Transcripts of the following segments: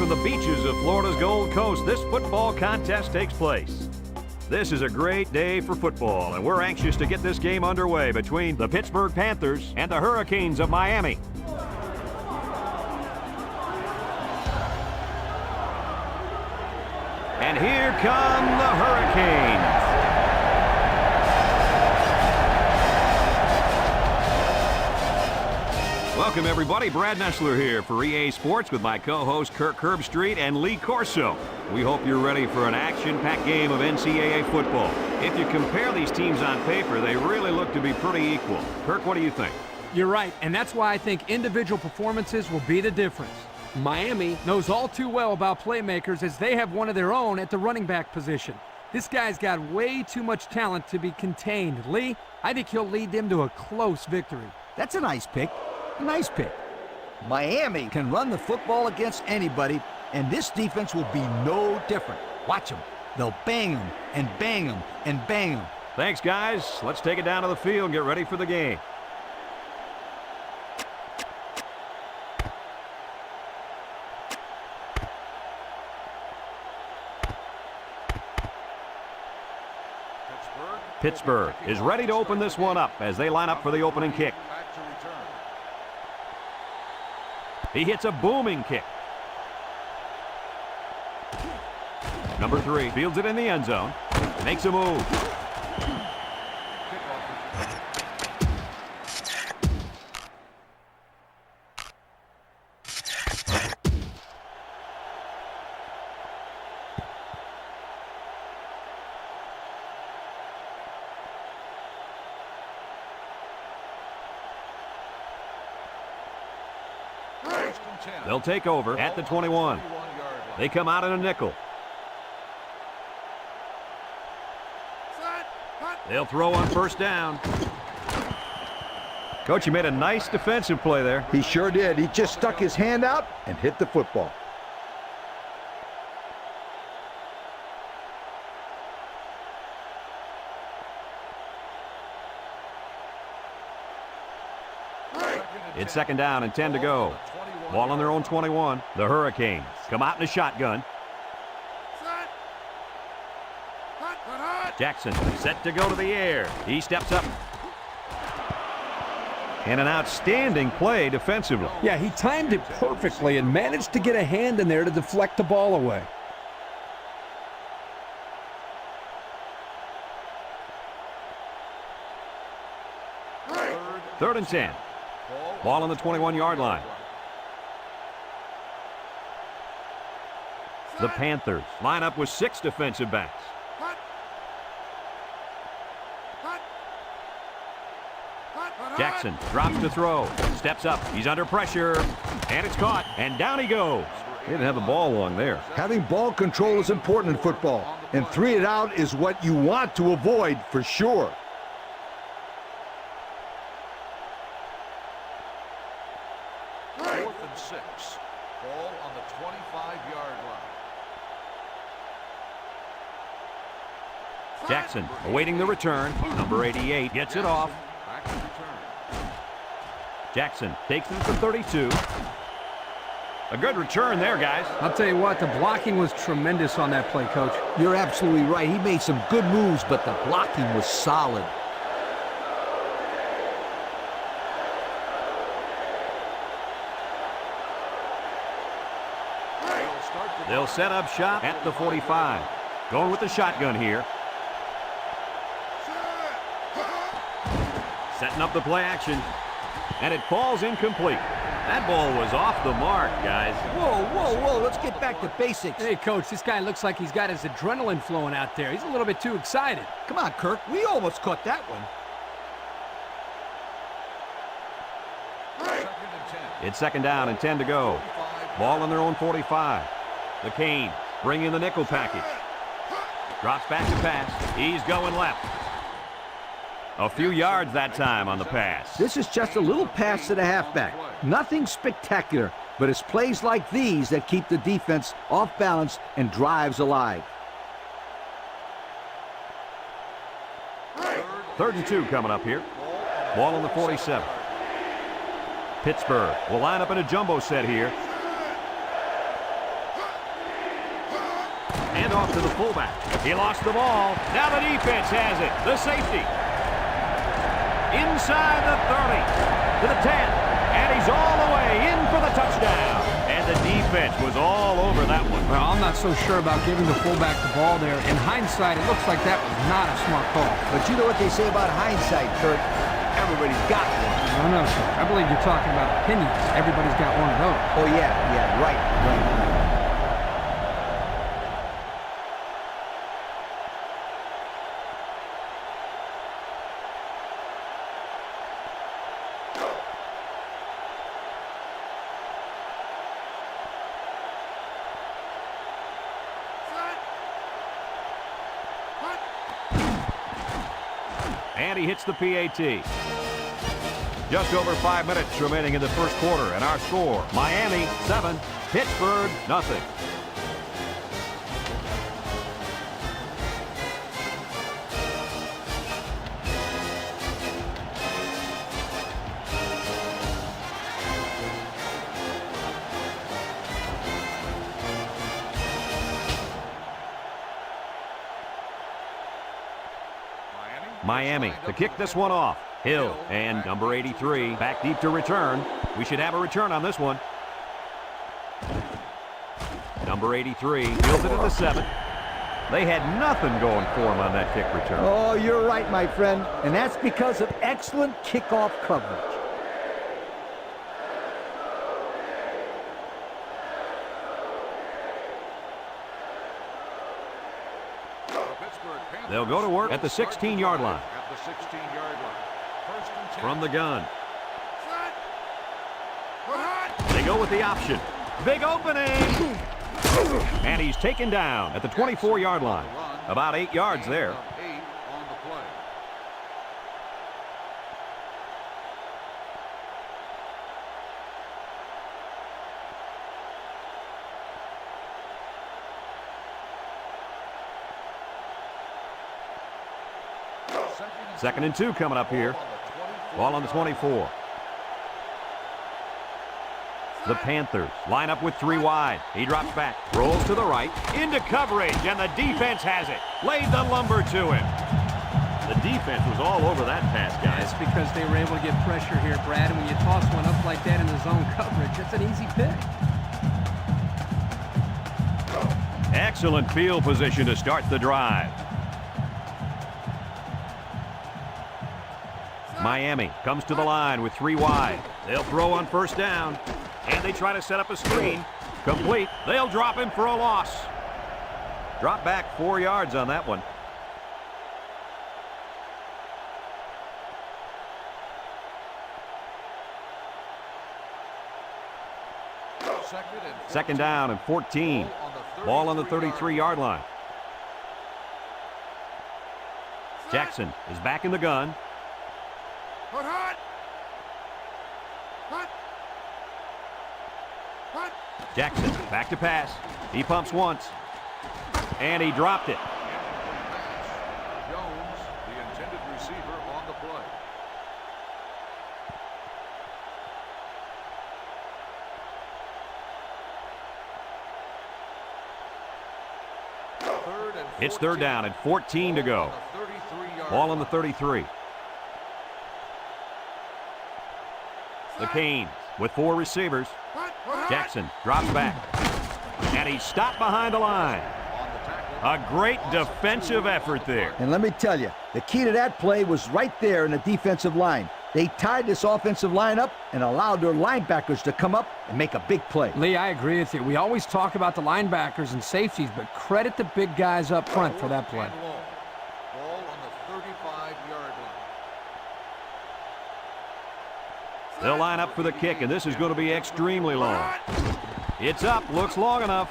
the beaches of Florida's Gold Coast, this football contest takes place. This is a great day for football, and we're anxious to get this game underway between the Pittsburgh Panthers and the Hurricanes of Miami. And here come the Hurricanes. Welcome, everybody. Brad Nessler here for EA Sports with my co-host Kirk Herbstreit and Lee Corso. We hope you're ready for an action-packed game of NCAA football. If you compare these teams on paper, they really look to be pretty equal. Kirk, what do you think? You're right, and that's why I think individual performances will be the difference. Miami knows all too well about playmakers as they have one of their own at the running back position. This guy's got way too much talent to be contained. Lee, I think he'll lead them to a close victory. That's a nice pick. Nice pick. Miami can run the football against anybody, and this defense will be no different. Watch them. They'll bang them and bang them and bang them. Thanks, guys. Let's take it down to the field and get ready for the game. Pittsburgh is ready to open this one up as they line up for the opening kick. He hits a booming kick. Number 3 fields it in the end zone. Makes a move. They'll take over at the 21. They come out in a nickel. They'll throw on first down. Coach, you made a nice defensive play there. He sure did. He just stuck his hand out and hit the football. It's second down and 10 to go. Ball on their own 21. The Hurricanes come out in a shotgun. Jackson set to go to the air. He steps up. And an outstanding play defensively. Yeah, he timed it perfectly and managed to get a hand in there to deflect the ball away. Third and 10. Ball on the 21-yard line. The Panthers line up with 6 defensive backs. Jackson drops to throw. Steps up. He's under pressure. And it's caught. And down he goes. He didn't have the ball long there. Having ball control is important in football, and 3 and out is what you want to avoid for sure. Fourth and 6. Ball on the 25-yard line. Jackson awaiting the return. Number 88 gets it off. Back to return. Jackson takes him for 32. A good return there, guys. I'll tell you what, the blocking was tremendous on that play, Coach. You're absolutely right. He made some good moves, but the blocking was solid. They'll set up shop at the 45. Going with the shotgun here. Setting up the play action. And it falls incomplete. That ball was off the mark, guys. Whoa, whoa, whoa. Let's get back to basics. Hey, Coach, this guy looks like he's got his adrenaline flowing out there. He's a little bit too excited. Come on, Kirk. We almost caught that one. It's second down and 10 to go. Ball on their own 45. The Canes bring in the nickel package. Drops back to pass. He's going left. A few yards that time on the pass. This is just a little pass to the halfback. Nothing spectacular, but it's plays like these that keep the defense off balance and drives alive. Third and 2 coming up here. Ball on the 47. Pittsburgh will line up in a jumbo set here. Handoff to the fullback. He lost the ball. Now the defense has it. The safety. Inside the 30. To the 10. And he's all the way in for the touchdown. And the defense was all over that one. Well, I'm not so sure about giving the fullback the ball there. In hindsight, it looks like that was not a smart call. But you know what they say about hindsight, Kurt? Everybody's got one. No, sir. I believe you're talking about opinions. Everybody's got one of those. Oh, yeah, right. And he hits the PAT. Just over 5 minutes remaining in the first quarter, and our score, Miami 7, Pittsburgh nothing. Miami to kick this one off. Hill and number 83 back deep to return. We should have a return on this one. Number 83 fields it at the 7. They had nothing going for him on that kick return. Oh, you're right, my friend. And that's because of excellent kickoff coverage. They'll go to work at the 16-yard line. From the gun. They go with the option. Big opening. And he's taken down at the 24-yard line. About 8 yards there. Second and 2 coming up here. Ball on the 24. The Panthers line up with 3 wide. He drops back, rolls to the right, into coverage, and the defense has it. Laid the lumber to him. The defense was all over that pass, guys. That's because they were able to get pressure here, Brad, and when you toss one up like that in the zone coverage, it's an easy pick. Excellent field position to start the drive. Miami comes to the line with 3 wide. They'll throw on first down. And they try to set up a screen. Complete. They'll drop him for a loss. Drop back 4 yards on that one. Second down and 14. Ball on the 33-yard line. Jackson is back in the gun. Jackson back to pass. He pumps once. And he dropped it. Jones, the intended receiver, on the play. It's third down and 14 to go. Ball on the 33. The Canes with 4 receivers. Jackson drops back. And he's stopped behind the line. A great defensive effort there. And let me tell you, the key to that play was right there in the defensive line. They tied this offensive line up and allowed their linebackers to come up and make a big play. Lee, I agree with you. We always talk about the linebackers and safeties, but credit the big guys up front for that play. Ball on the 35-yard line. They'll line up for the kick, and this is going to be extremely long. It's up, looks long enough.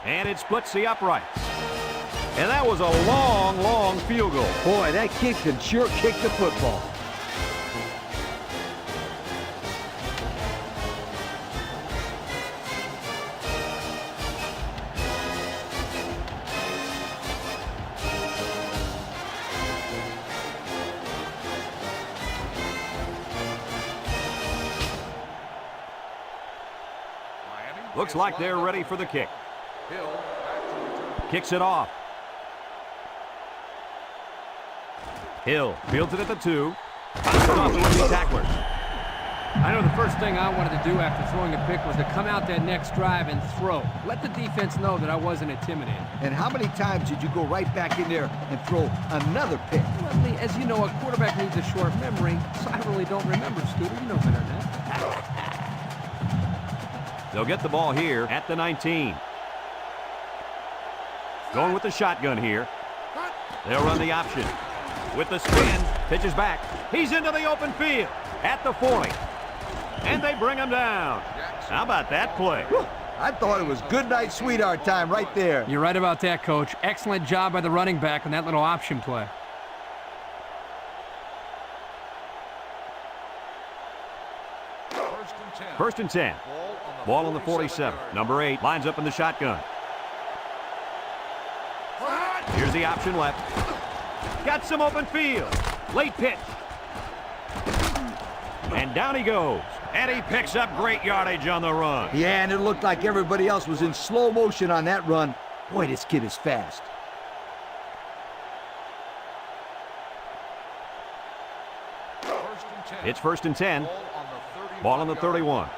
And it splits the uprights. And that was a long, long field goal. Boy, that kid can sure kick the football. Looks like they're ready for the kick. Hill back to return. kicks it off. Hill fields it at the 2. Bounces off the rookie tacklers. I know the first thing I wanted to do after throwing a pick was to come out that next drive and throw. Let the defense know that I wasn't intimidated. And how many times did you go right back in there and throw another pick? Well, Lee, as you know, a quarterback needs a short memory, so I really don't remember, Scooter. You know better than that. They'll get the ball here at the 19. Going with the shotgun here. They'll run the option. With the spin, pitches back. He's into the open field at the 40. And they bring him down. How about that play? Whew, I thought it was good night, sweetheart time right there. You're right about that, Coach. Excellent job by the running back on that little option play. First and 10. Ball on the 47. Number 8 lines up in the shotgun. Here's the option left. Got some open field. Late pitch. And down he goes. And he picks up great yardage on the run. Yeah, and it looked like everybody else was in slow motion on that run. Boy, this kid is fast. It's first and 10. Ball on the 31.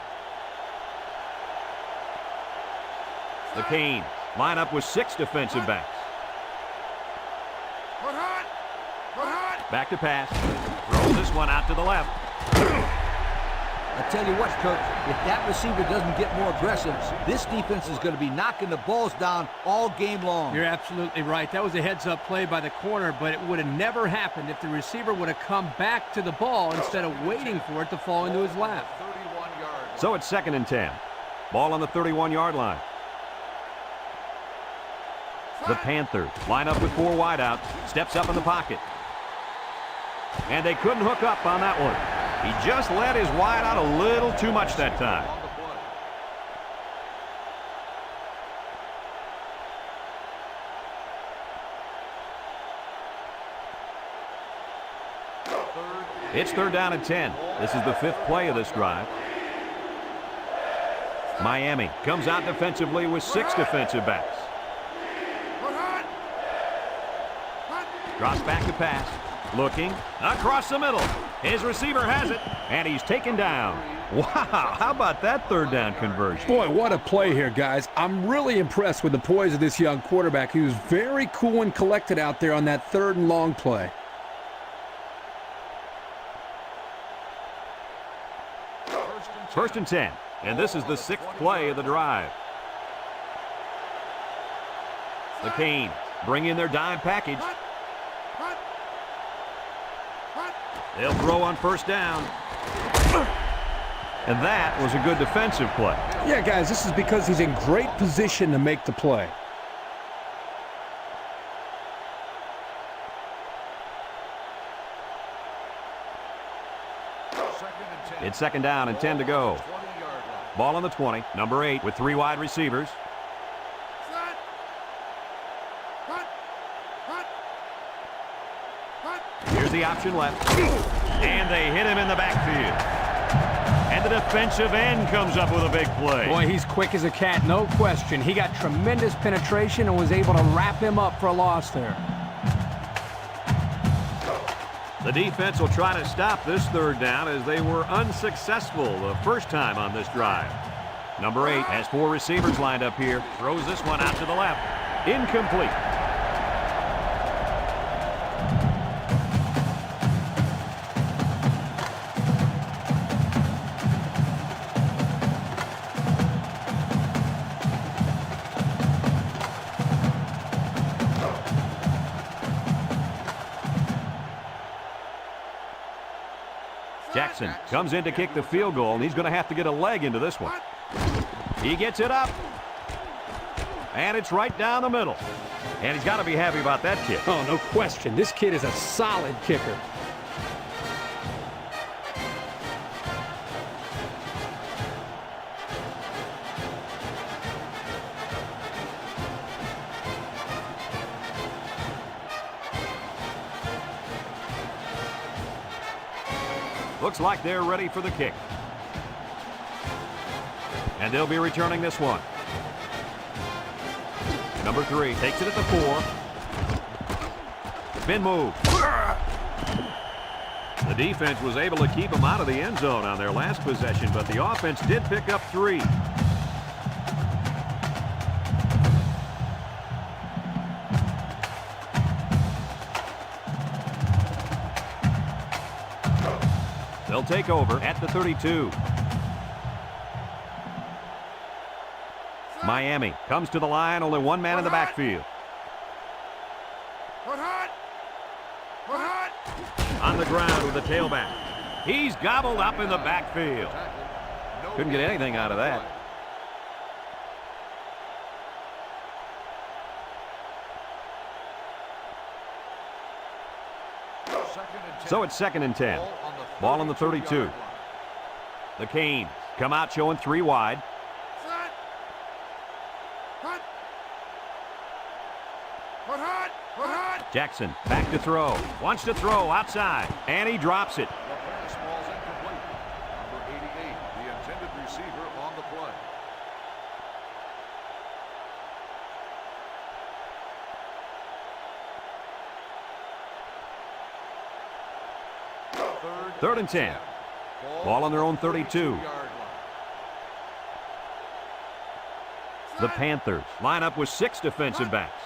The Canes line up with 6 defensive backs. Back to pass. Throws this one out to the left. I tell you what, Coach, if that receiver doesn't get more aggressive, this defense is going to be knocking the balls down all game long. You're absolutely right. That was a heads-up play by the corner, but it would have never happened if the receiver would have come back to the ball instead of waiting for it to fall into his lap. So it's second and 10. Ball on the 31-yard line. The Panthers line up with 4 wideouts. Steps up in the pocket. And they couldn't hook up on that one. He just let his wide out a little too much that time. It's third down and 10. This is the 5th play of this drive. Miami comes out defensively with 6 defensive backs. Drops back to pass. Looking across the middle. His receiver has it, and he's taken down. Wow, how about that third down conversion? Boy, what a play here, guys. I'm really impressed with the poise of this young quarterback. He was very cool and collected out there on that 3rd and long play. First and 10, and this is the 6th play of the drive. The Canes bring in their dime package. They'll throw on first down. And that was a good defensive play. Yeah, guys, this is because he's in great position to make the play. It's second down and 10 to go. Ball on the 20, number 8 with 3 wide receivers. Here's the option left. And they hit him in the backfield. And the defensive end comes up with a big play. Boy, he's quick as a cat, no question. He got tremendous penetration and was able to wrap him up for a loss there. The defense will try to stop this third down as they were unsuccessful the first time on this drive. Number 8 has 4 receivers lined up here. Throws this one out to the left. Incomplete. Jackson comes in to kick the field goal, and he's going to have to get a leg into this one. He gets it up. And it's right down the middle. And he's got to be happy about that kick. Oh, no question. This kid is a solid kicker. Looks like they're ready for the kick. And they'll be returning this one. Number 3 takes it at the 4. Spin move. The defense was able to keep him out of the end zone on their last possession, but the offense did pick up 3. They'll take over at the 32. Miami comes to the line, only one man in the backfield. On the ground with the tailback. He's gobbled up in the backfield. Couldn't get anything out of that. So it's 2nd and 10. Ball on the 32. The Canes come out showing 3 wide. Jackson back to throw. Wants to throw outside, and he drops it. The pass falls incomplete. Number 88, the intended receiver on the play. Third and 10. Ball on their own 32. The Panthers line up with 6 defensive backs.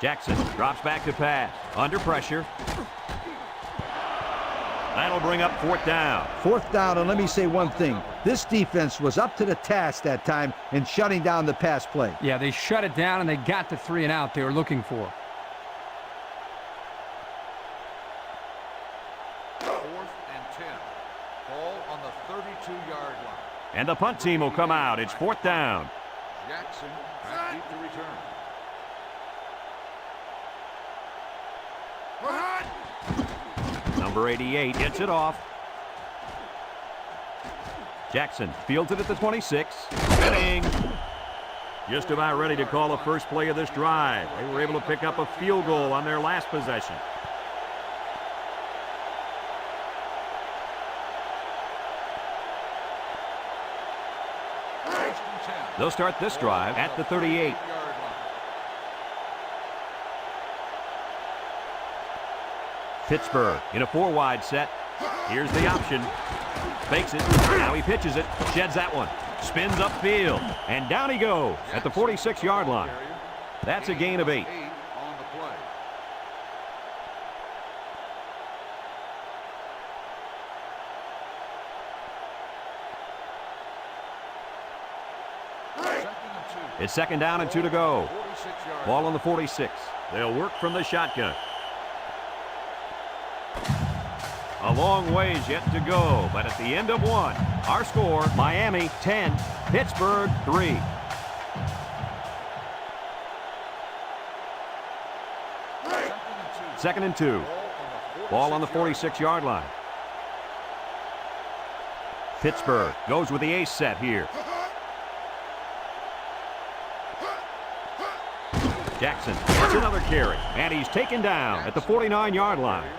Jackson drops back to pass. Under pressure. That'll bring up 4th down. 4th down, and let me say one thing. This defense was up to the task that time in shutting down the pass play. Yeah, they shut it down, and they got the 3 and out they were looking for. 4th and 10. Ball on the 32-yard line. And the punt team will come out. It's 4th down. Jackson back deep to return. Number 88 gets it off. Jackson fields it at the 26. Spinning. Just about ready to call the first play of this drive. They were able to pick up a field goal on their last possession. They'll start this drive at the 38. Pittsburgh in a 4-wide set. Here's the option. Fakes it. Now he pitches it. Sheds that one. Spins upfield. And down he goes at the 46-yard line. That's a gain of 8. It's 2nd down and 2 to go. Ball on the 46. They'll work from the shotgun. A long ways yet to go, but at the end of 1, our score, Miami 10, Pittsburgh 3. Second and 2. Ball on the 46-yard line. Pittsburgh goes with the ace set here. Jackson gets another carry, and he's taken down at the 49-yard line.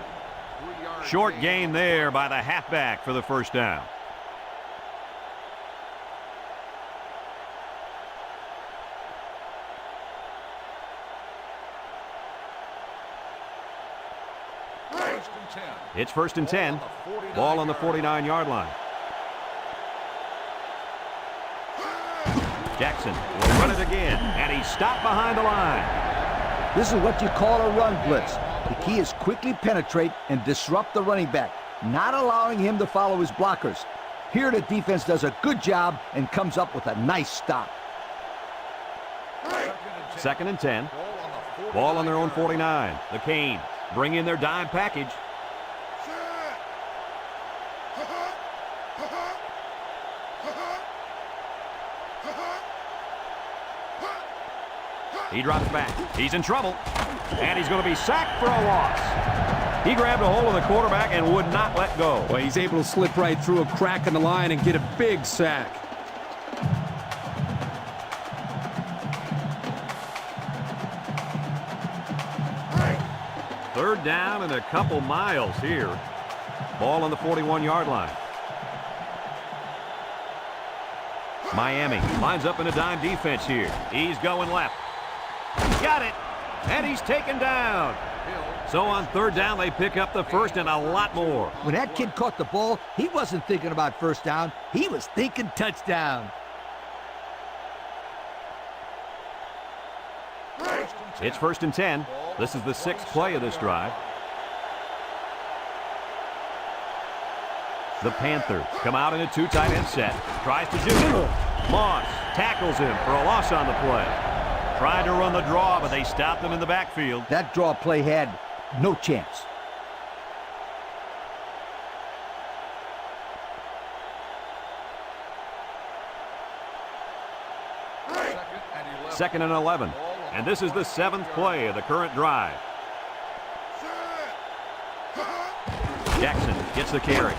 Short gain there by the halfback for the first down. It's 1st and 10. Ball on the 49-yard line. Jackson will run it again, and he's stopped behind the line. This is what you call a run blitz. The key is quickly penetrate and disrupt the running back, not allowing him to follow his blockers. Here the defense does a good job and comes up with a nice stop. 2nd and 10. Ball on their own 49. The Canes bring in their dime package. He drops back. He's in trouble. And he's going to be sacked for a loss. He grabbed a hold of the quarterback and would not let go. Well, he's able to slip right through a crack in the line and get a big sack. Third down and a couple miles here. Ball on the 41-yard line. Miami lines up in a dime defense here. He's going left. Got it. And he's taken down. So on third down, they pick up the first and a lot more. When that kid caught the ball, he wasn't thinking about first down. He was thinking touchdown. It's 1st and 10. This is the 6th play of this drive. The Panthers come out in a 2 tight end set. Tries to jiggle. Moss tackles him for a loss on the play. Tried to run the draw, but they stopped him in the backfield. That draw play had no chance. Second and 11. And this is the 7th play of the current drive. Jackson gets the carry.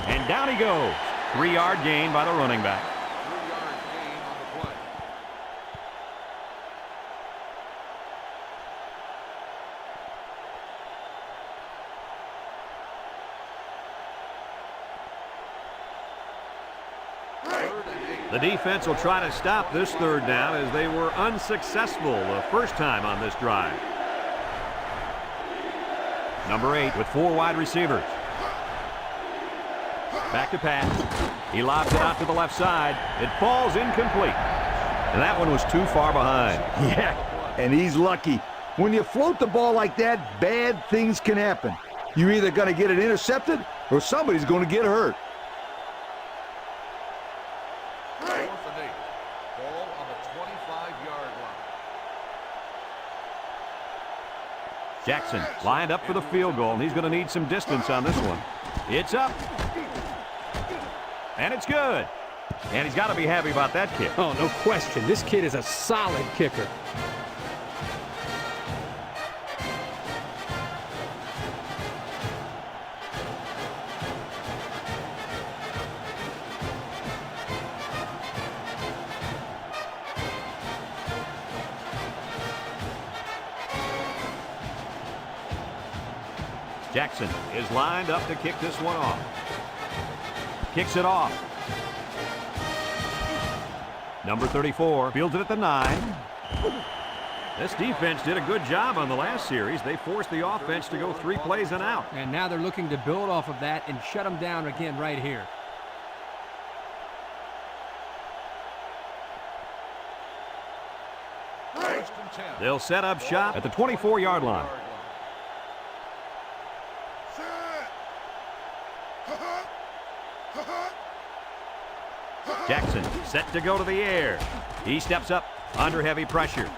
And down he goes. 3-yard gain by the running back. 3-yard gain on the play. The defense will try to stop this third down as they were unsuccessful the first time on this drive. Number 8 with 4 wide receivers. Back to pass. He lobs it out to the left side. It falls incomplete. And that one was too far behind. Yeah, and he's lucky. When you float the ball like that, bad things can happen. You're either going to get it intercepted or somebody's going to get hurt. 4th and 8. Ball on the 25-yard line. Jackson lined up for the field goal, and he's going to need some distance on this one. It's up. And it's good. And he's got to be happy about that kick. Oh, no question. This kid is a solid kicker. Jackson is lined up to kick this one off. Kicks it off. Number 34 fields it at the 9. This defense did a good job on the last series. They forced the offense to go 3 plays and out. And now they're looking to build off of that and shut them down again right here. They'll set up shop at the 24-yard line. Jackson set to go to the air. He steps up under heavy pressure.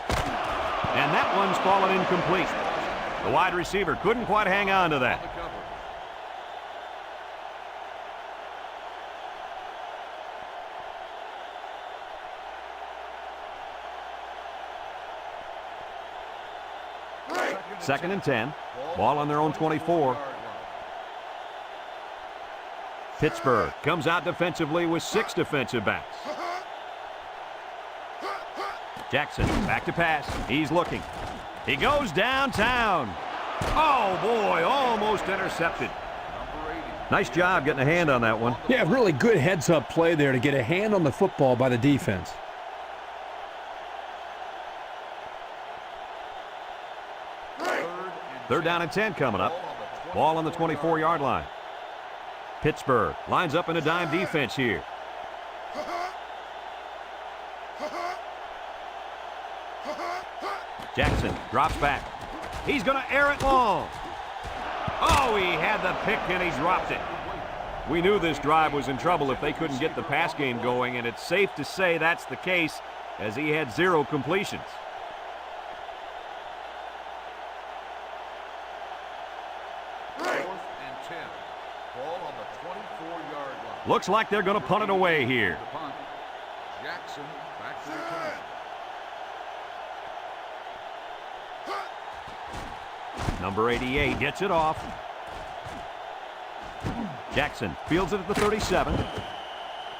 And that one's fallen incomplete. The wide receiver couldn't quite hang on to that. Second and 10. Ball on their own 24. Pittsburgh comes out defensively with 6 defensive backs. Jackson back to pass. He's looking. He goes downtown. Oh, boy, almost intercepted. Nice job getting a hand on that one. Yeah, really good heads-up play there to get a hand on the football by the defense. Third down and 10 coming up. Ball on the 24-yard line. Pittsburgh lines up in a dime defense here. Jackson drops back. He's going to air it long. Oh, he had the pick and he dropped it. We knew this drive was in trouble if they couldn't get the pass game going, and it's safe to say that's the case as he had 0 completions. Looks like they're going to punt it away here. Jackson back to return. Number 88 gets it off. Jackson fields it at the 37.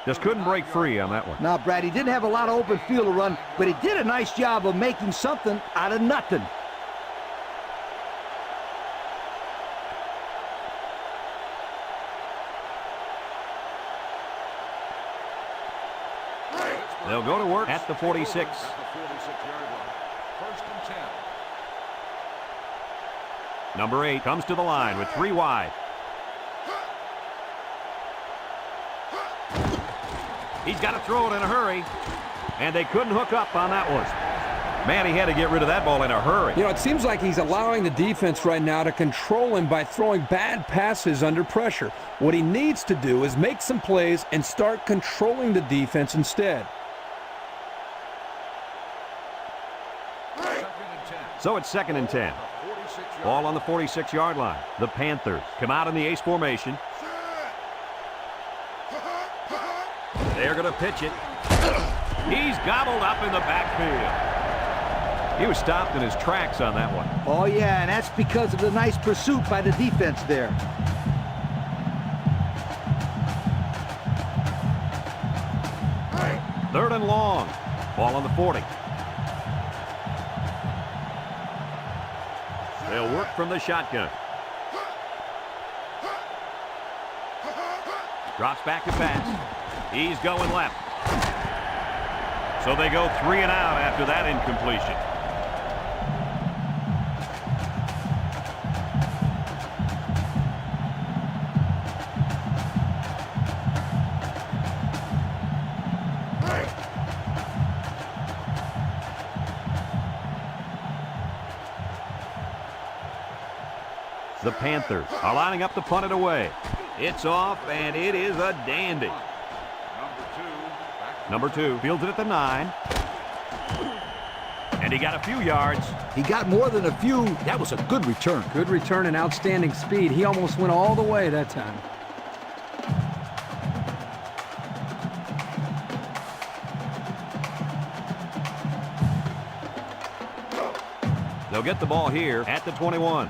Just couldn't break free on that one. Now, Brad, he didn't have a lot of open field to run, but he did a nice job of making something out of nothing. They'll go to work at the 46. At the 46-yard line. First and 10. Number 8 comes to the line with 3 wide. He's got to throw it in a hurry, and they couldn't hook up on that one. Man, he had to get rid of that ball in a hurry. You know, it seems like he's allowing the defense right now to control him by throwing bad passes under pressure. What he needs to do is make some plays and start controlling the defense instead. So it's 2nd and 10. Ball on the 46-yard line. The Panthers come out in the ace formation. They're going to pitch it. He's gobbled up in the backfield. He was stopped in his tracks on that one. Oh, yeah, and that's because of the nice pursuit by the defense there. Third and long. Ball on the 40. They'll work from the shotgun. Drops back to pass. He's going left. So they go 3 and out after that incompletion. The Panthers are lining up to punt it away. It's off, and it is a dandy. Number 2 fields it at the 9. And he got a few yards. He got more than a few. That was a good return. Good return and outstanding speed. He almost went all the way that time. They'll get the ball here at the 21.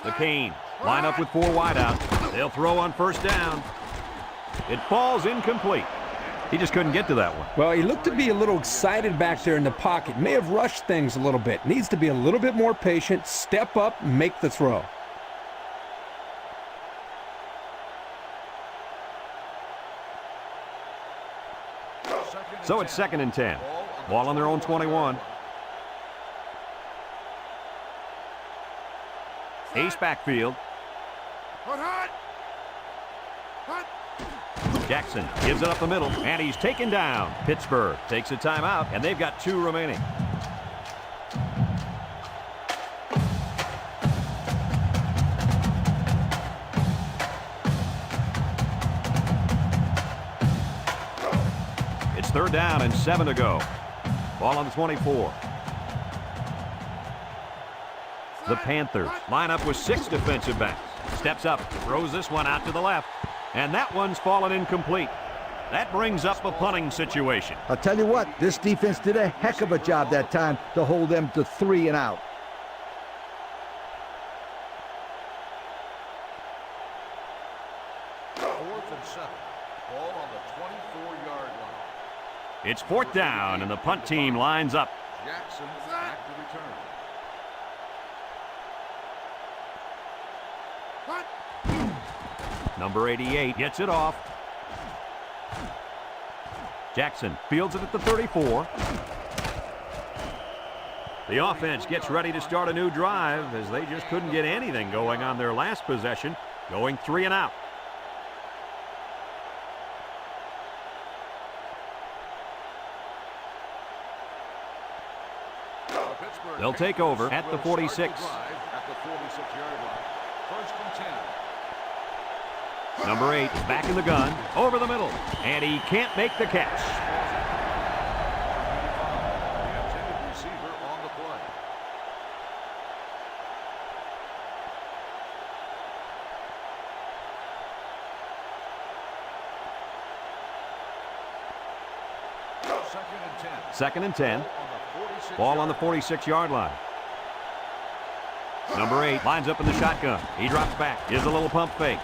The Canes line up with 4 wideouts. They'll throw on first down. It falls incomplete. He just couldn't get to that one. Well, he looked to be a little excited back there in the pocket. May have rushed things a little bit. Needs to be a little bit more patient, step up, make the throw. So it's 2nd and 10. Ball on their own 21. Ace backfield. Jackson gives it up the middle, and he's taken down. Pittsburgh takes a timeout, and they've got 2 remaining. It's 3rd down and 7 to go. Ball on the 24. The Panthers line up with 6 defensive backs. Steps up, throws this one out to the left. And that one's fallen incomplete. That brings up a punting situation. I'll tell you what, this defense did a heck of a job that time to hold them to 3 and out. Fourth and 7. Ball on the 24-yard line. It's 4th down, and the punt team lines up. Jackson back to return. Number 88 gets it off. Jackson fields it at the 34. The offense gets ready to start a new drive as they just couldn't get anything going on their last possession, going 3 and out. They'll take over at the 46. At the 46-yard line. First and 10. Number 8 is back in the gun, over the middle, and he can't make the catch. The intended receiver on the play. Second and 10. Ball on the 46-yard line. Number 8 lines up in the shotgun. He drops back, gives a little pump fake.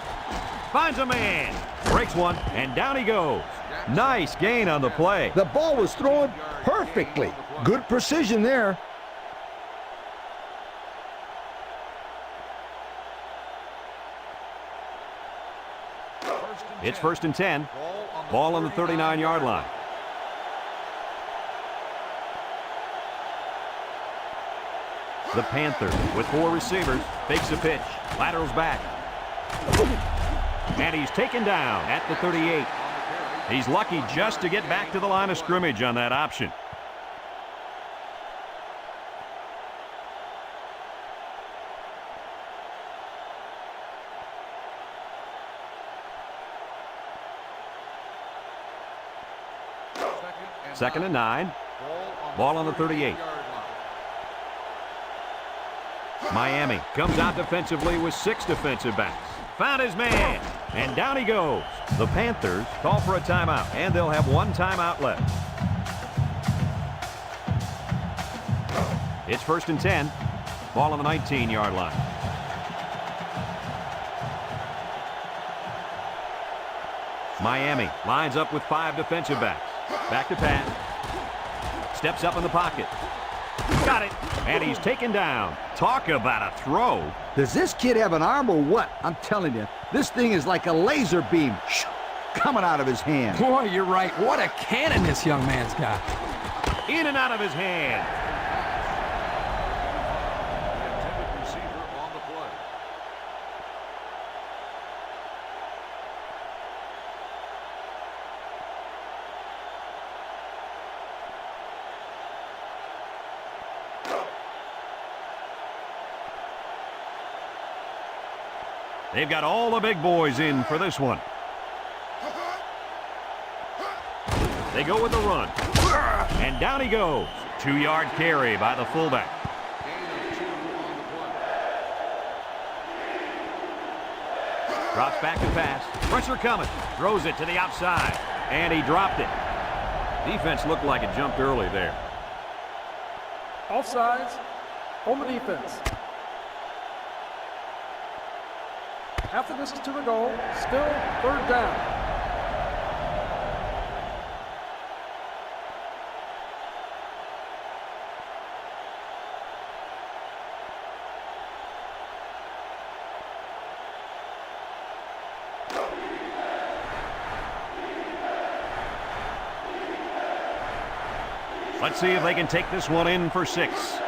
Finds a man, breaks one, and down he goes. Nice gain on the play. The ball was thrown perfectly. Good precision there. First and It's 1st and 10. Ball on the 39-yard line. The Panthers with 4 receivers. Fakes a pitch. Laterals back. And he's taken down at the 38. He's lucky just to get back to the line of scrimmage on that option. Second and 9. Ball on the 38. Miami comes out defensively with 6 defensive backs. Found his man, and down he goes. The Panthers call for a timeout, and they'll have 1 timeout left. It's 1st and 10. Ball on the 19-yard line. Miami lines up with 5 defensive backs. Back to pass. Steps up in the pocket. Got it. And he's taken down. Talk about a throw. Does this kid have an arm or what? I'm telling you, this thing is like a laser beam coming out of his hand. Boy, you're right. What a cannon this young man's got. In and out of his hand. The intended receiver on the play. They've got all the big boys in for this one. They go with the run. And down he goes. 2-yard carry by the fullback. Drops back to pass. Pressure coming. Throws it to the outside. And he dropped it. Defense looked like it jumped early there. Offsides on the defense. After this is to the goal, still 3rd down. Let's see if they can take this one in for 6.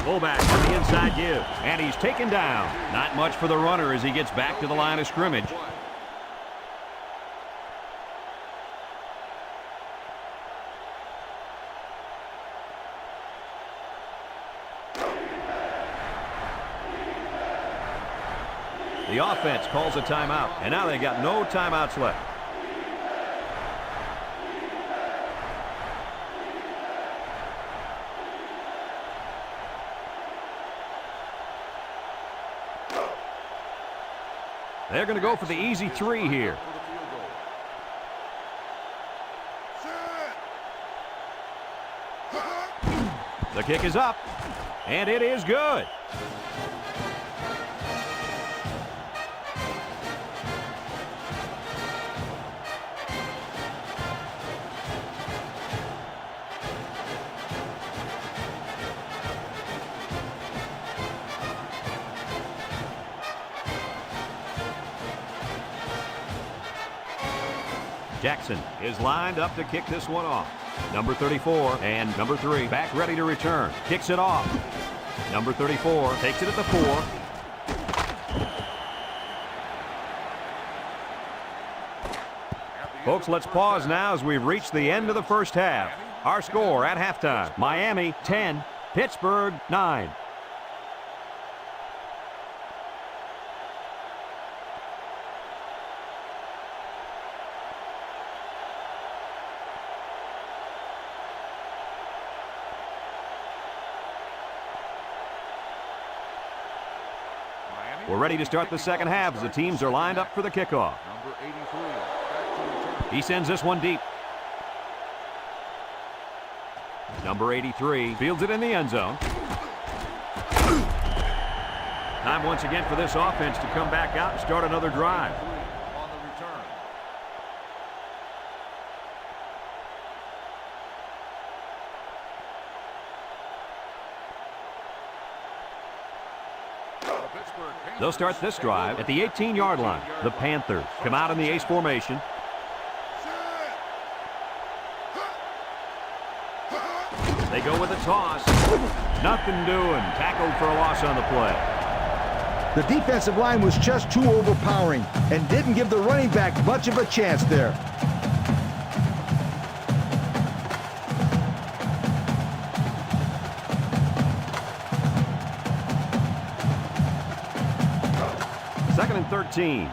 Fullback on the inside give. And he's taken down. Not much for the runner as he gets back to the line of scrimmage. The offense calls a timeout. And now they got no timeouts left. They're going to go for the easy 3 here. The kick is up, and it is good. Jackson is lined up to kick this one off. Number 34 and number 3 back ready to return. Kicks it off. Number 34 takes it at the 4. Folks, let's pause now as we've reached the end of the first half. Our score at halftime, Miami 10, Pittsburgh 9. We're ready to start the second half as the teams are lined up for the kickoff. Number 83. Back to return. He sends this one deep. Number 83 fields it in the end zone. Time once again for this offense to come back out and start another drive. On the return. They'll start this drive at the 18-yard line. The Panthers come out in the ace formation. They go with a toss. Nothing doing. Tackled for a loss on the play. The defensive line was just too overpowering and didn't give the running back much of a chance there. Second and 13.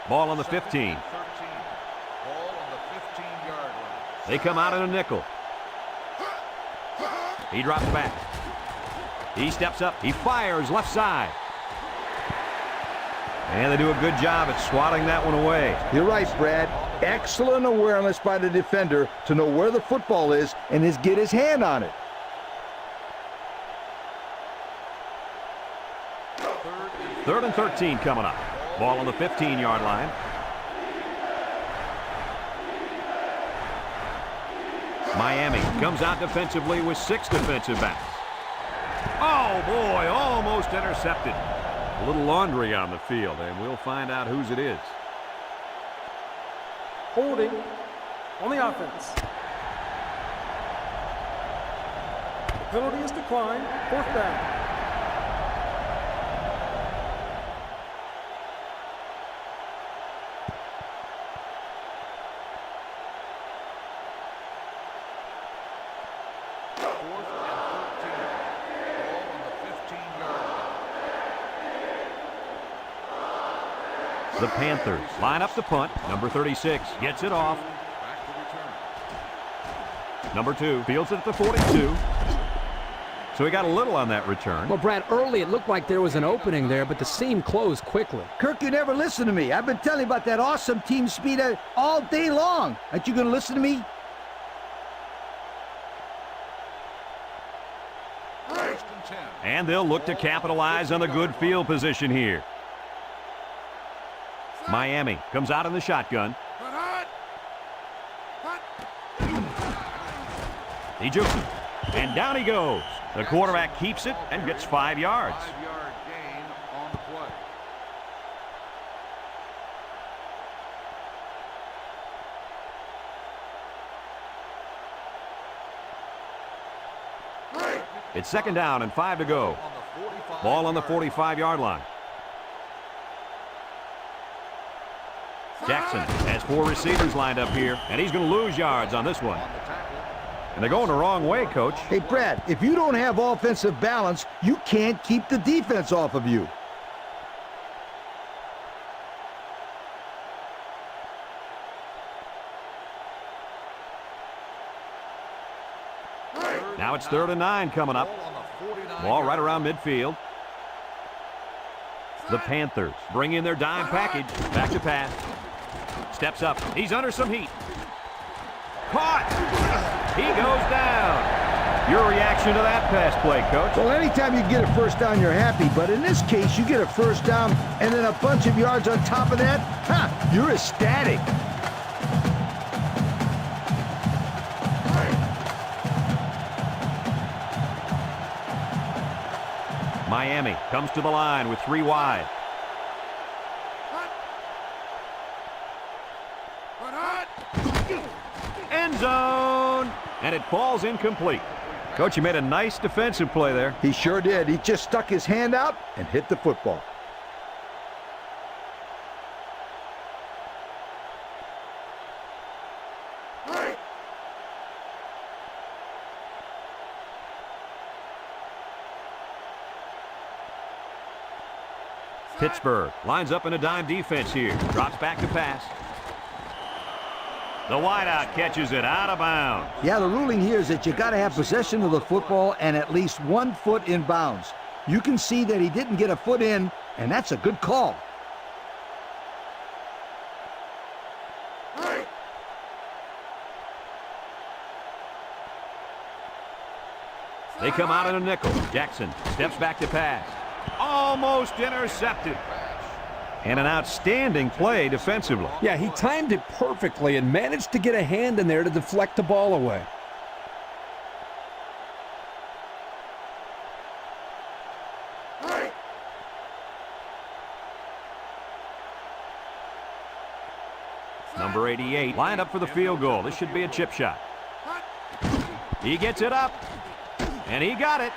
Ball on the 15. Ball on the 15-yard line. They come out in a nickel. He drops back. He steps up. He fires left side. And they do a good job at swatting that one away. You're right, Brad. Excellent awareness by the defender to know where the football is and get his hand on it. Third and 13 coming up. Ball on the 15-yard line. Miami comes out defensively with 6 defensive backs. Oh, boy, almost intercepted. A little laundry on the field, and we'll find out whose it is. Holding on the offense. The penalty is declined. 4th down. The Panthers line up the punt. Number 36 gets it off. Number 2 fields it at the 42. So he got a little on that return. Well, Brad, early it looked like there was an opening there, but the seam closed quickly. Kirk, you never listen to me. I've been telling you about that awesome team speed all day long. Aren't you going to listen to me? And they'll look to capitalize on the good field position here. Miami comes out in the shotgun. He jukes him. And down he goes. The quarterback keeps it and gets 5 yards. 5-yard gain on the play. It's 2nd down and 5 to go. Ball on the 45-yard line. Jackson has 4 receivers lined up here, and he's going to lose yards on this one. And they're going the wrong way, Coach. Hey, Brad, if you don't have offensive balance, you can't keep the defense off of you. Now it's 3rd and 9 coming up. Ball right around midfield. The Panthers bring in their dime package. Back to pass. Steps up. He's under some heat. Caught! He goes down. Your reaction to that pass play, Coach? Well, anytime you get a first down, you're happy. But in this case, you get a first down and then a bunch of yards on top of that. You're ecstatic. Miami comes to the line with 3 wide. End zone! And it falls incomplete. Coach, you made a nice defensive play there. He sure did. He just stuck his hand out and hit the football. Pittsburgh lines up in a dime defense here. Drops back to pass. The wideout catches it out of bounds. Yeah, the ruling here is that you got to have possession of the football and at least 1 foot in bounds. You can see that he didn't get a foot in, and that's a good call. They come out in a nickel. Jackson steps back to pass. Almost intercepted. And an outstanding play defensively. Yeah, he timed it perfectly and managed to get a hand in there to deflect the ball away. Number 88 lined up for the field goal. This should be a chip shot. He gets it up, and he got it.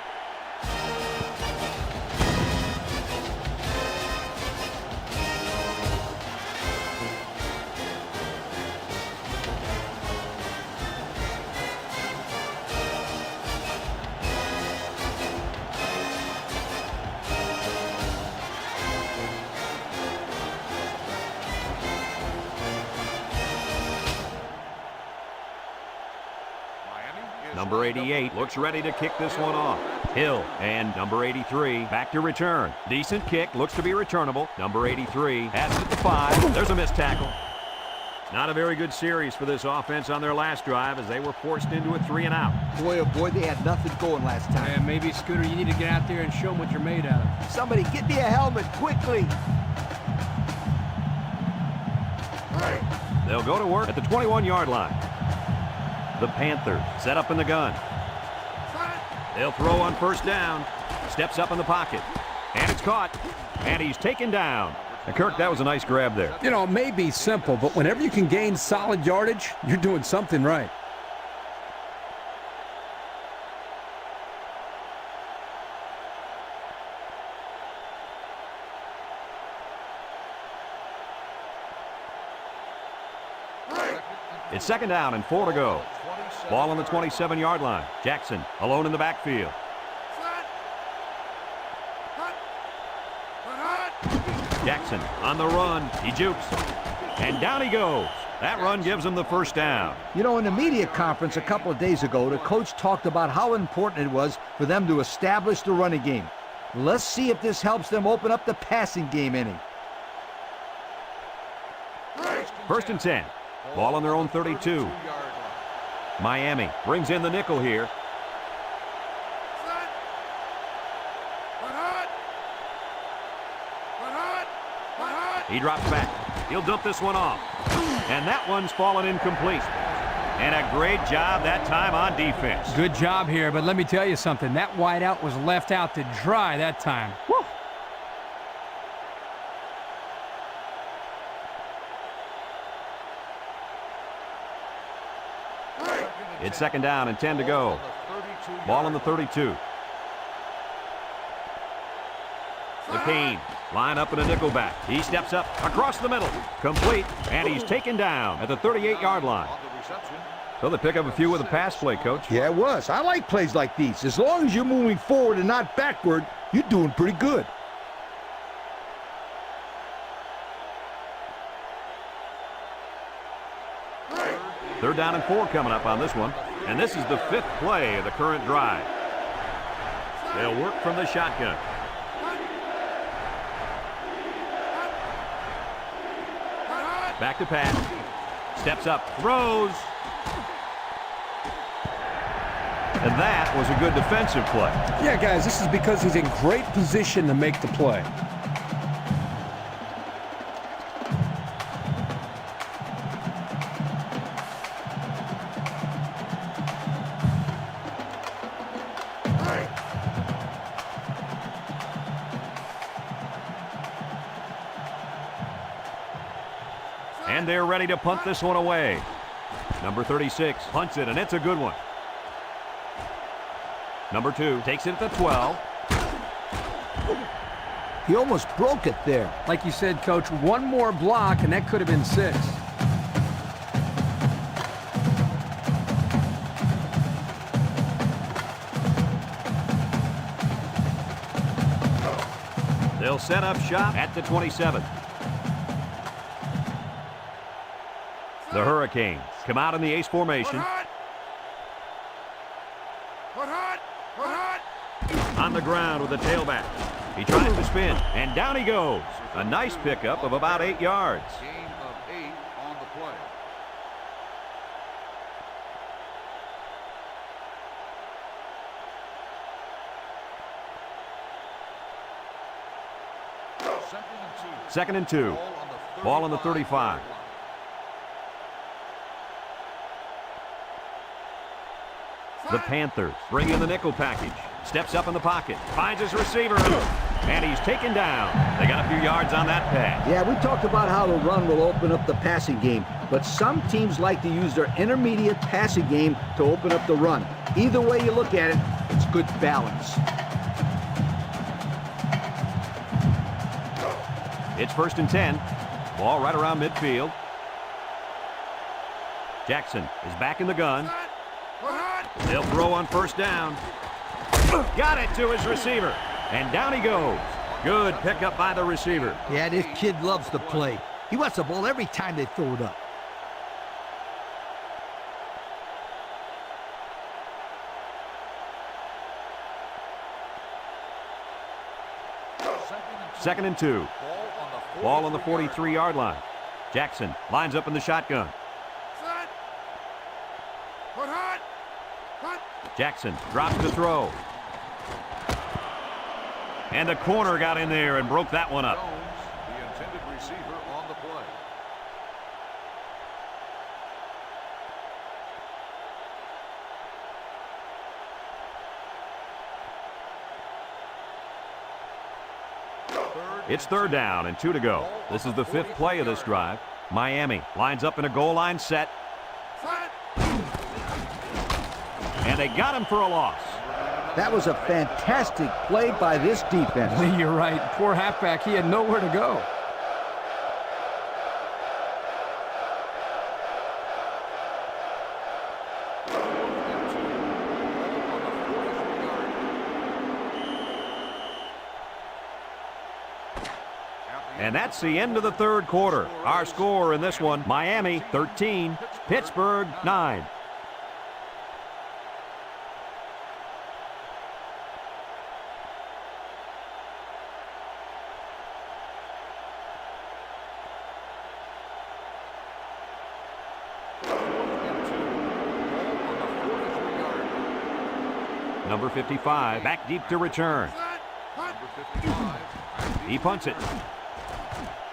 Number 88 looks ready to kick this one off. Hill and number 83 back to return. Decent kick, looks to be returnable. Number 83 has it at the 5. There's a missed tackle. Not a very good series for this offense on their last drive as they were forced into a 3 and out. Boy, oh boy, they had nothing going last time. And maybe, Scooter, you need to get out there and show them what you're made out of. Somebody get me a helmet quickly. They'll go to work at the 21-yard line. The Panthers set up in the gun. They'll throw on first down. Steps up in the pocket. And it's caught. And he's taken down. And Kirk, that was a nice grab there. You know, it may be simple, but whenever you can gain solid yardage, you're doing something right. It's second down and 4 to go. Ball on the 27-yard line. Jackson alone in the backfield. Jackson on the run. He jukes. And down he goes. That run gives him the first down. You know, in the media conference a couple of days ago, the coach talked about how important it was for them to establish the running game. Let's see if this helps them open up the passing game any. First and 10. Ball on their own 32. Miami brings in the nickel here. He drops back. He'll dump this one off. And that one's fallen incomplete. And a great job that time on defense. Good job here, but let me tell you something. That wideout was left out to dry that time. Woo! It's second down and 10 to go. Ball on the 32. McCain line up in a nickelback. He steps up across the middle. Complete. And he's taken down at the 38-yard line. So they pick up a few with a pass play, Coach. Yeah, it was. I like plays like these. As long as you're moving forward and not backward, you're doing pretty good. Third down and 4 coming up on this one. And this is the 5th play of the current drive. They'll work from the shotgun. Back to pass. Steps up. Throws. And that was a good defensive play. Yeah, guys, this is because he's in great position to make the play. And they're ready to punt this one away. Number 36 punts it, and it's a good one. Number 2 takes it at the 12. He almost broke it there. Like you said, Coach, one more block, and that could have been 6. They'll set up shop at the 27. The Hurricanes come out in the ace formation. On the ground with the tailback. He tries to spin, and down he goes. A nice pickup of about 8 yards. Gain of 8 on the play. Second and 2. Ball on the 35. The Panthers bring in the nickel package. Steps up in the pocket. Finds his receiver. And he's taken down. They got a few yards on that pass. Yeah, we talked about how the run will open up the passing game. but some teams like to use their intermediate passing game to open up the run. Either way you look at it, it's good balance. It's 1st and 10. Ball right around midfield. Jackson is back in the gun. He'll throw on 1st down. Got it to his receiver. And down he goes. Good pickup by the receiver. Yeah, this kid loves to play. He wants the ball every time they throw it up. Second and 2. Ball on the 43-yard line. Jackson lines up in the shotgun. Jackson drops to throw. And the corner got in there and broke that one up. The intended receiver on the play. It's 3rd down and 2 to go. This is the 5th play of this drive. Miami lines up in a goal line set. And they got him for a loss. That was a fantastic play by this defense. You're right. Poor halfback. He had nowhere to go. And that's the end of the 3rd quarter. Our score in this one, Miami 13, Pittsburgh 9. Number 55, back deep to return. He punts it.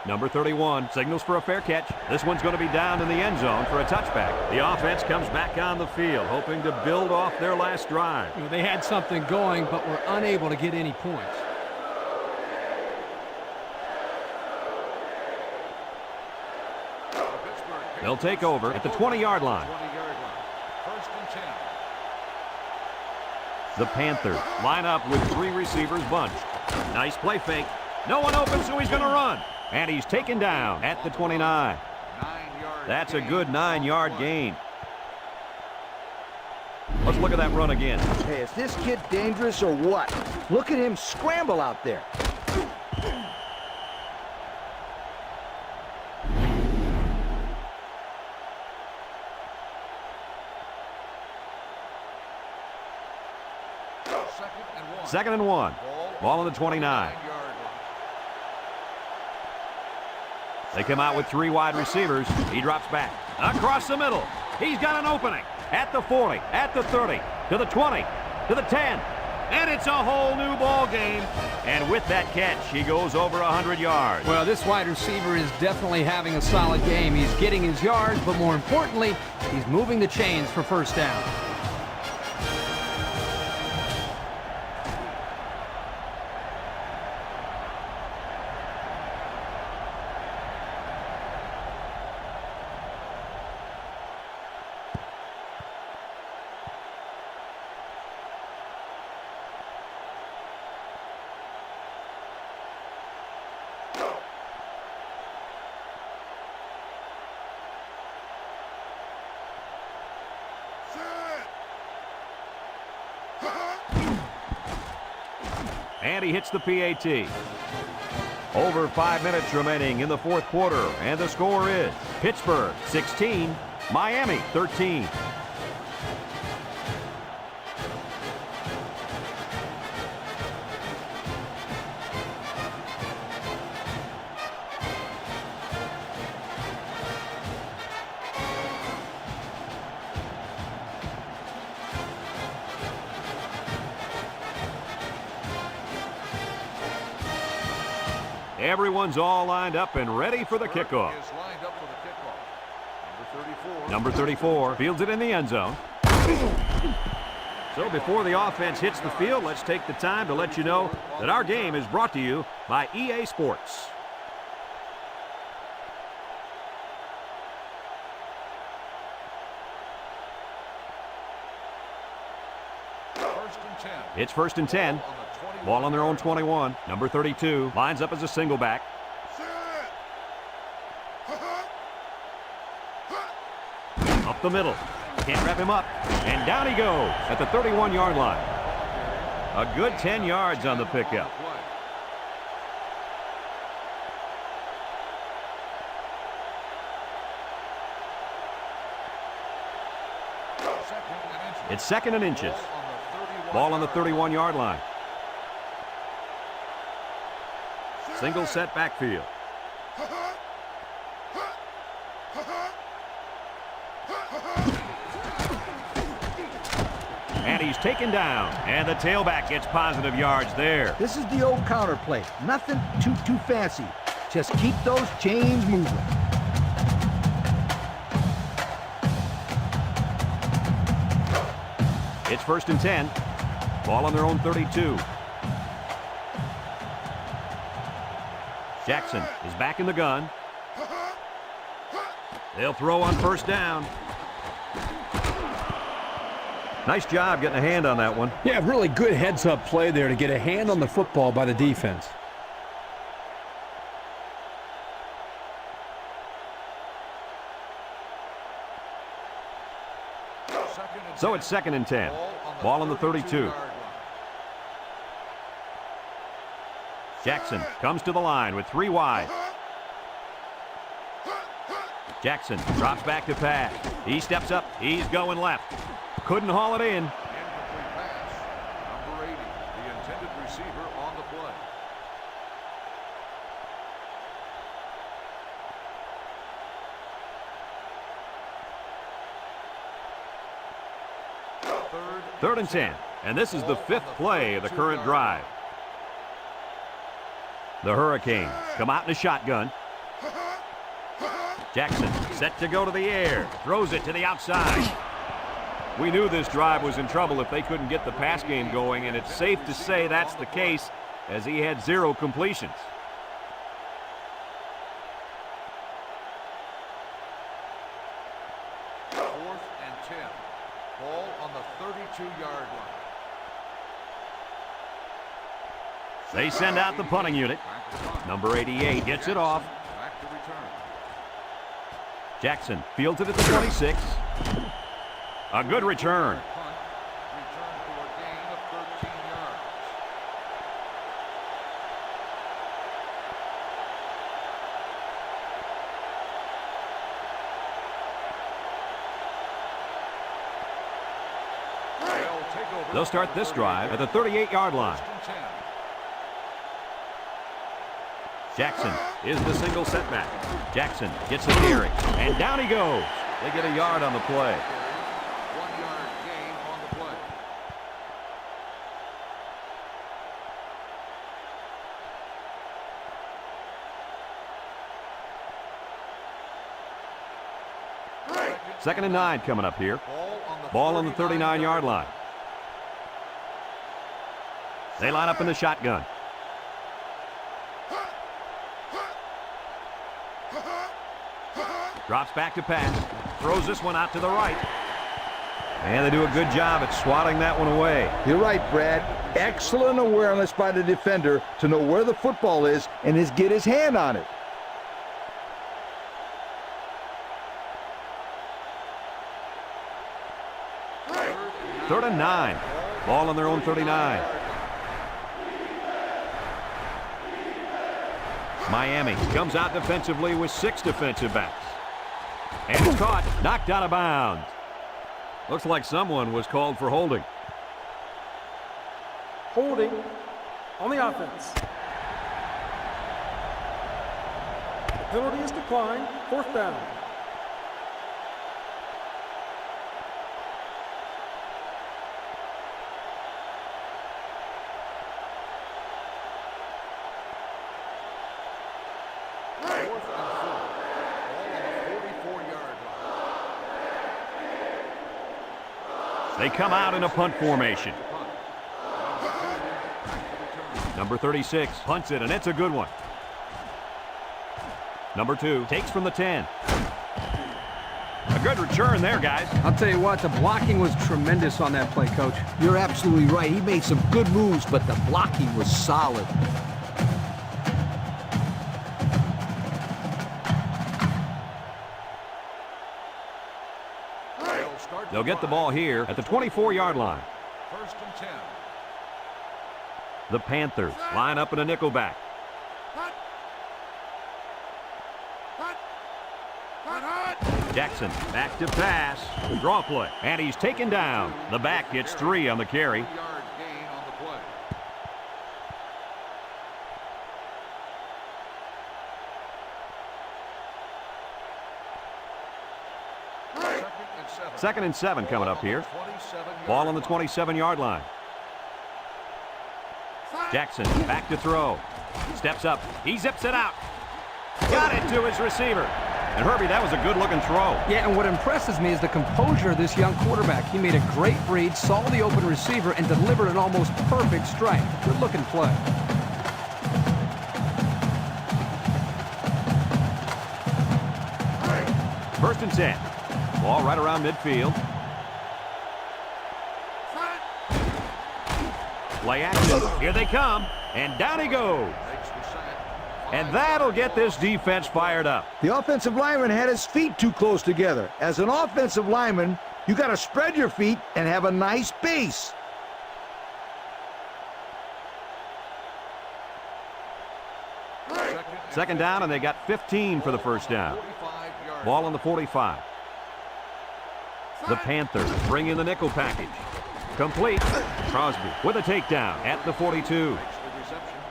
Number 31 signals for a fair catch. This one's going to be down in the end zone for a touchback. The offense comes back on the field, hoping to build off their last drive. You know, they had something going, but were unable to get any points. They'll take over at the 20-yard line. 1st and 10. The Panthers line up with 3 receivers bunched. Nice play fake. No one open, so he's going to run. And he's taken down at the 29. 9-yard That's a gain. good 9-yard gain. Let's look at that run again. Hey, is this kid dangerous or what? Look at him scramble out there. Second and 1. 2nd and 1. Ball on the 29. 9-yard line. They come out with 3 wide receivers. He drops back. Across the middle. He's got an opening. At the 40, at the 30, to the 20, to the 10. And it's a whole new ball game. And with that catch, he goes over 100 yards. Well, this wide receiver is definitely having a solid game. He's getting his yards, but more importantly, he's moving the chains for 1st down. And he hits the PAT. Over 5 minutes remaining in the 4th quarter, and the score is Pittsburgh 16, Miami 13. Everyone's all lined up and ready for the kickoff. Is lined up for the kickoff. Number 34 fields it in the end zone. So before the offense hits the field, let's take the time to let you know that our game is brought to you by EA Sports. First and 10. It's first and 10. Ball on their own 21. Number 32 lines up as a single back. Up the middle. Can't wrap him up. And down he goes at the 31-yard line. A good 10 yards on the pickup. It's second and inches. Ball on the 31-yard line. Single set backfield. And he's taken down. And the tailback gets positive yards there. This is the old counter play. Nothing too fancy. Just keep those chains moving. It's first and 10. Ball on their own 32. Jackson is back in the gun. They'll throw on first down. Nice job getting a hand on that one. Yeah, really good heads-up play there to get a hand on the football by the defense. So it's second and 10. Ball on the 32. Jackson comes to the line with 3 wide. Jackson drops back to pass. He steps up. He's going left. Couldn't haul it in. Incomplete pass. Number 80, the intended receiver on the play. Third and 10. And this is the 5th play of the current drive. The Hurricanes come out in a shotgun. Jackson set to go to the air. Throws it to the outside. We knew this drive was in trouble if they couldn't get the pass game going, and it's safe to say that's the case as he had 0 completions. Fourth and 10. Ball on the 32-yard line. They send out the punting unit. Number 88 gets it off. Back to return. Jackson fields it at the 26. A good return. Punt. Return for a gain of 13 yards. They'll start this drive at the 38-yard line. Jackson is the single setback. Jackson gets the carry, and down he goes. They get a yard on the play. 1-yard gain on the play. Second and 9 coming up here. Ball on the 39-yard line. They line up in the shotgun. Drops back to pass. Throws this one out to the right. And they do a good job at swatting that one away. You're right, Brad. Excellent awareness by the defender to know where the football is and get his hand on it. Third and 9. Ball on their own 39. Miami comes out defensively with 6 defensive backs. And it's caught, knocked out of bounds. Looks like someone was called for holding. Holding on the offense. The penalty is declined. 4th down. They come out in a punt formation. Number 36 punts it, and it's a good one. Number 2 takes from the 10. A Good return there, guys. I'll tell you what, the blocking was tremendous on that play, Coach. You're absolutely right. He made some good moves, but the blocking was solid. They'll get the ball here at the 24-yard line. 1st and 10. The Panthers line up in a nickelback. Jackson back to pass. Draw play. And he's taken down. The back gets 3 on the carry. 3-yard gain on the play. Second and 7 coming up here. Ball on the 27-yard line. Jackson back to throw. Steps up. He zips it out. Got it to his receiver. And Herbie, that was a good-looking throw. Yeah, and what impresses me is the composure of this young quarterback. He made a great read, saw the open receiver, and delivered an almost perfect strike. Good-looking play. First and 10. Ball right around midfield. Play action. Here they come. And down he goes. And that'll get this defense fired up. The offensive lineman had his feet too close together. As an offensive lineman, you got to spread your feet and have a nice base. Second down, and they got 15 for the first down. Ball on the 45. The Panthers bring in the nickel package. Complete. Crosby with a takedown at the 42.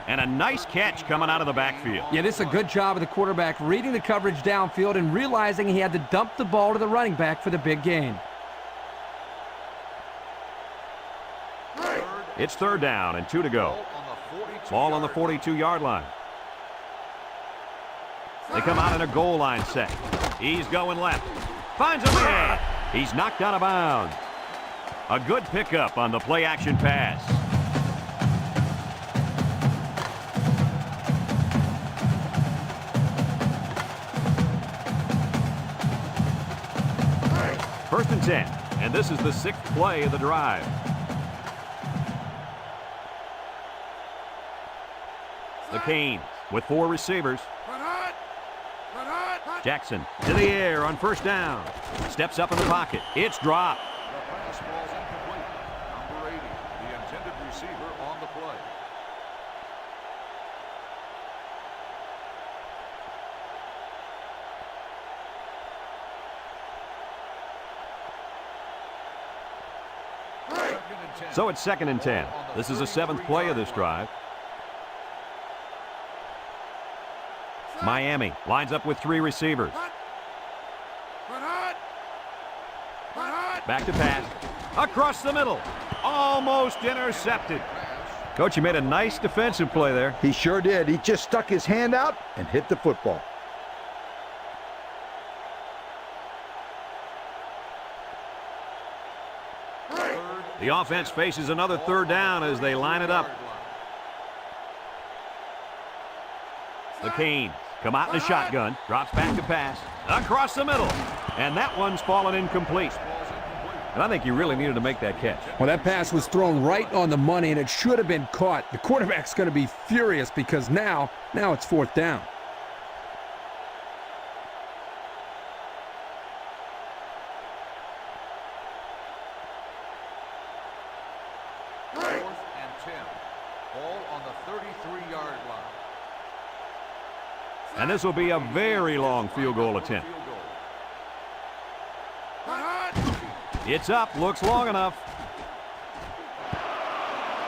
And a nice catch coming out of the backfield. Yeah, this is a good job of the quarterback reading the coverage downfield and realizing he had to dump the ball to the running back for the big gain. It's third down and 2 to go. Ball on the 42-yard line. They come out in a goal line set. He's going left. Finds a man. He's knocked out of bounds. A good pickup on the play-action pass. First and 10, and this is the 6th play of the drive. The Canes with 4 receivers. Jackson to the air on first down. Steps up in the pocket. It's dropped. The pass ball's incomplete. Number 80, the intended receiver on the play. So it's 2nd and 10. This is the 7th play of this drive. Miami lines up with 3 receivers. Back to pass. Across the middle. Almost intercepted. Coach, you made a nice defensive play there. He sure did. He just stuck his hand out and hit the football. The offense faces another third down as they line it up. The Canes come out in a shotgun. Drops back to pass. Across the middle. And that one's fallen incomplete. And I think you really needed to make that catch. Well, that pass was thrown right on the money, and it should have been caught. The quarterback's going to be furious because now it's 4th down. And this will be a very long field goal attempt. It's up, looks long enough.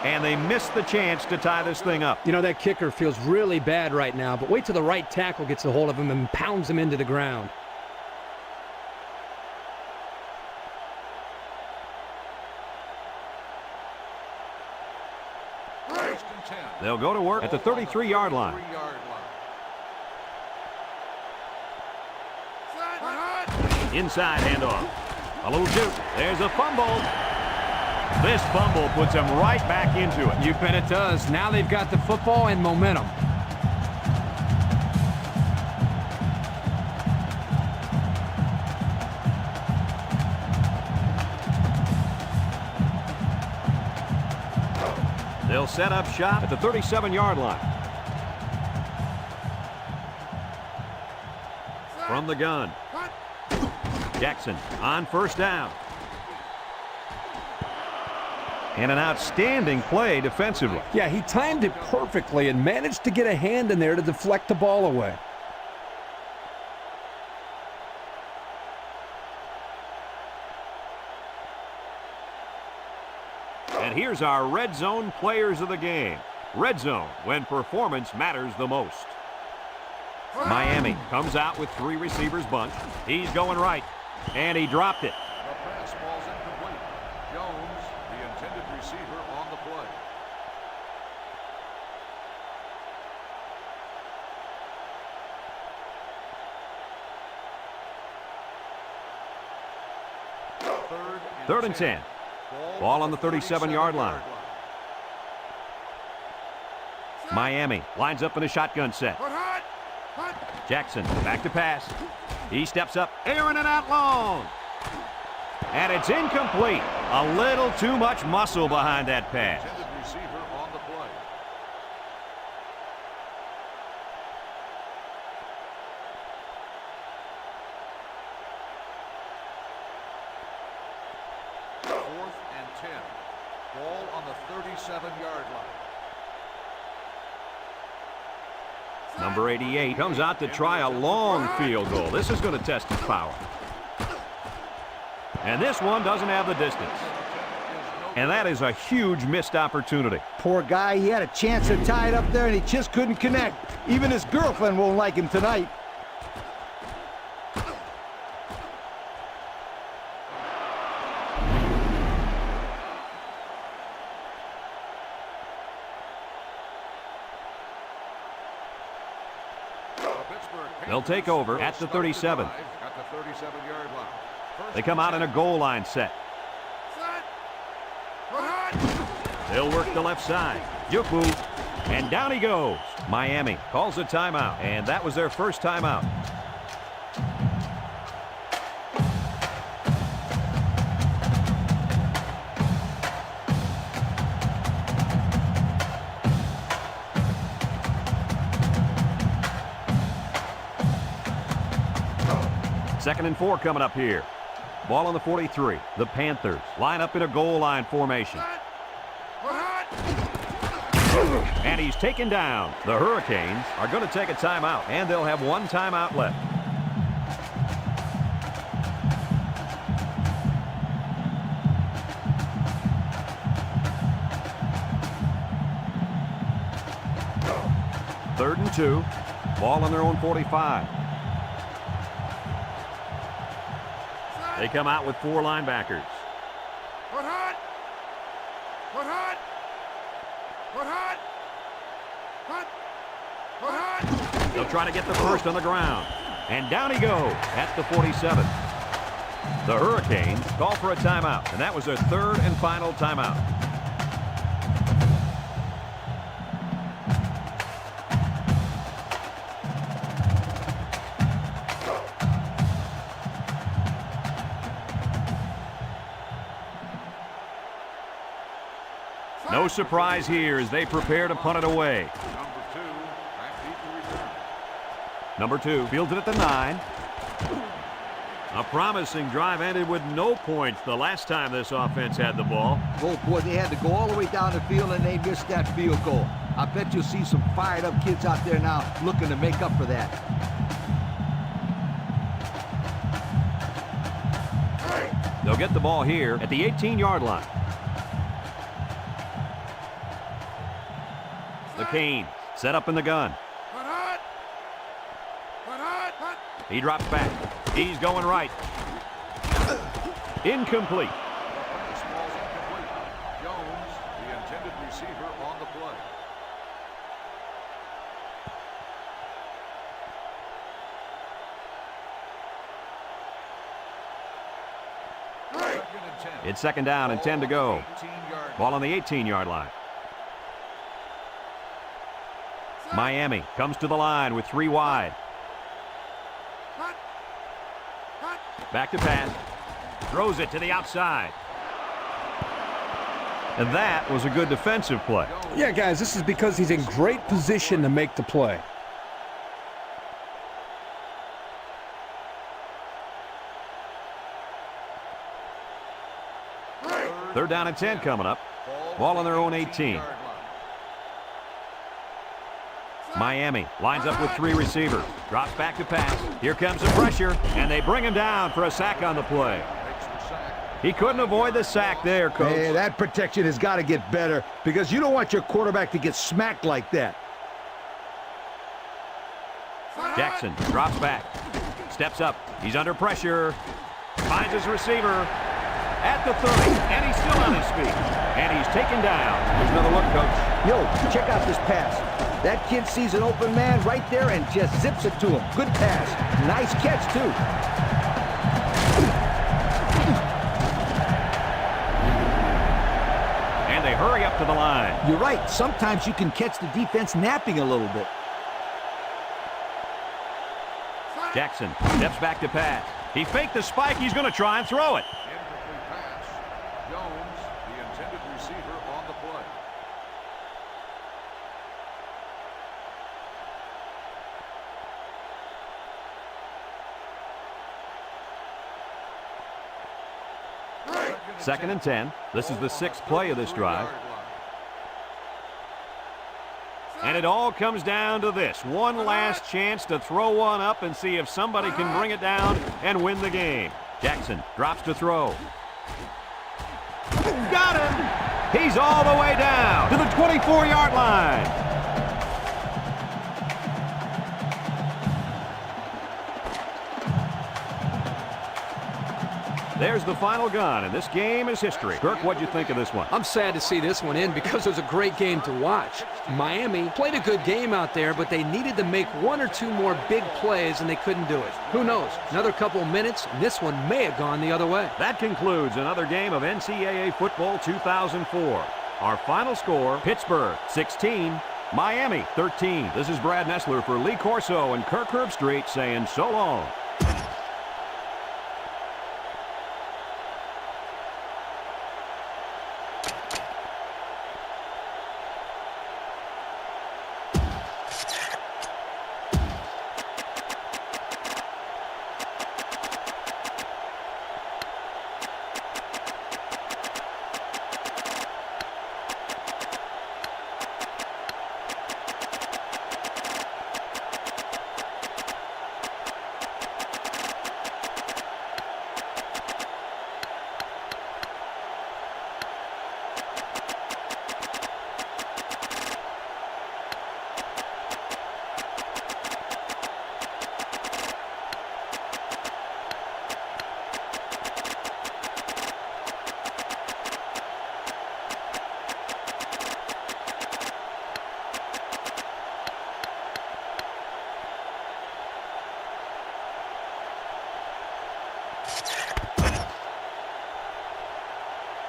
And they missed the chance to tie this thing up. You know, that kicker feels really bad right now, but wait till the right tackle gets a hold of him and pounds him into the ground. They'll go to work at the 33-yard line. Inside handoff. A little juke. There's a fumble. This fumble puts them right back into it. You bet it does. Now they've got the football and momentum. They'll set up shop at the 37-yard line. From the gun. Jackson on first down. And an outstanding play defensively. Yeah, he timed it perfectly and managed to get a hand in there to deflect the ball away. And here's our red zone players of the game. Red zone, when performance matters the most. Miami comes out with 3 receivers bunched. He's going right, and he dropped it. The pass falls incomplete. Jones, the intended receiver, on the play. Third and 10. Ball on the 37-yard line. Miami lines up in a shotgun set. Jackson back to pass. He steps up, airing it out long. And it's incomplete. A little too much muscle behind that pass. Intended receiver on the play. Fourth and 10. Ball on the 37-yard line. Number 88 comes out to try a long field goal. This is going to test his power. And this one doesn't have the distance. And that is a huge missed opportunity. Poor guy, he had a chance to tie it up there, and he just couldn't connect. Even his girlfriend won't like him tonight. They'll take over at the 37. At the 37-yard line. They come out in a goal line set. They'll work the left side. Yuku. And down he goes. Miami calls a timeout, and that was their first timeout. Second and 4 coming up here. Ball on the 43. The Panthers line up in a goal line formation. And he's taken down. The Hurricanes are going to take a timeout, and they'll have 1 timeout left. Third and 2. Ball on their own 45. They come out with 4 linebackers. They'll try to get the first on the ground. And down he goes at the 47. The Hurricanes call for a timeout, and that was their 3rd and final timeout. No surprise here as they prepare to punt it away. Number 2 fields it at the 9. A promising drive ended with no points the last time this offense had the ball. Oh, boy, they had to go all the way down the field, and they missed that field goal. I bet you'll see some fired-up kids out there now looking to make up for that. They'll get the ball here at the 18-yard line. The Canes set up in the gun. He drops back. He's going right. Incomplete. Pass falls incomplete. Jones, the intended receiver, on the play. It's second down and 10 to go. Ball on the 18-yard line. Miami comes to the line with 3 wide. Back to pass. Throws it to the outside. And that was a good defensive play. Yeah, guys, this is because he's in great position to make the play. Third down and 10 coming up. Ball on their own 18. Miami lines up with 3 receivers. Drops back to pass. Here comes the pressure, and they bring him down for a sack on the play. He couldn't avoid the sack there, Coach. Hey, that protection has got to get better because you don't want your quarterback to get smacked like that. Jackson drops back. Steps up. He's under pressure. Finds his receiver at the 30, and he's still on his feet. And he's taken down. Here's another look, Coach. Yo, check out this pass. That kid sees an open man right there and just zips it to him. Good pass. Nice catch, too. And they hurry up to the line. You're right. Sometimes you can catch the defense napping a little bit. Jackson steps back to pass. He faked the spike. He's going to try and throw it. Incomplete pass. Jones, the intended receiver, on the play. Second and 10. This is the 6th play of this drive. And it all comes down to this. One last chance to throw one up and see if somebody can bring it down and win the game. Jackson drops to throw. Got him! He's all the way down to the 24-yard line. There's the final gun, and this game is history. Kirk, what'd you think of this one? I'm sad to see this one end because it was a great game to watch. Miami played a good game out there, but they needed to make 1 or 2 more big plays, and they couldn't do it. Who knows? Another couple minutes, and this one may have gone the other way. That concludes another game of NCAA Football 2004. Our final score, Pittsburgh 16, Miami 13. This is Brad Nessler for Lee Corso and Kirk Herbstreit saying so long.